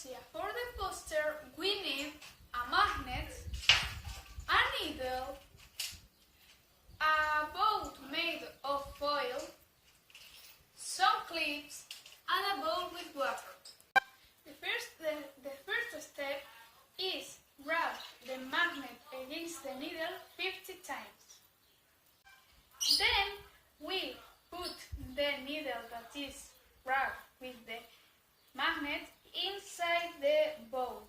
see, for the poster we need a magnet, a needle, a boat made of foil, some clips, and a bowl with water. The first step is rub the magnet against the needle 50 times. Then we put the needle that is rubbed with the magnet inside the boat,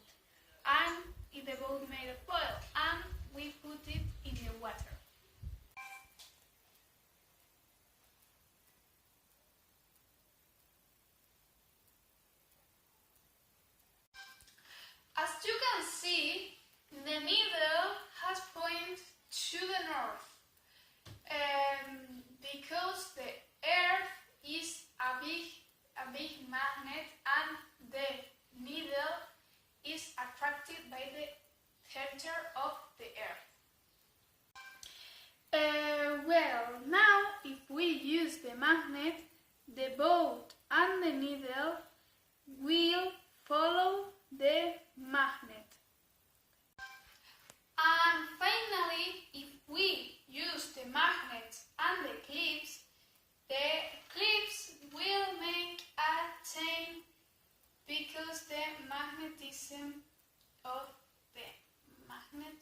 and in the boat made of foil, and we put it in the water. As you can see, the needle has point to the north, because the Earth is a big magnet, and the needle is attracted by the center of the Earth. Well, now if we use the magnet, the boat and the needle will follow the magnet. And finally, if we use the magnet and the clips will make a chain because the magnetism of the magnet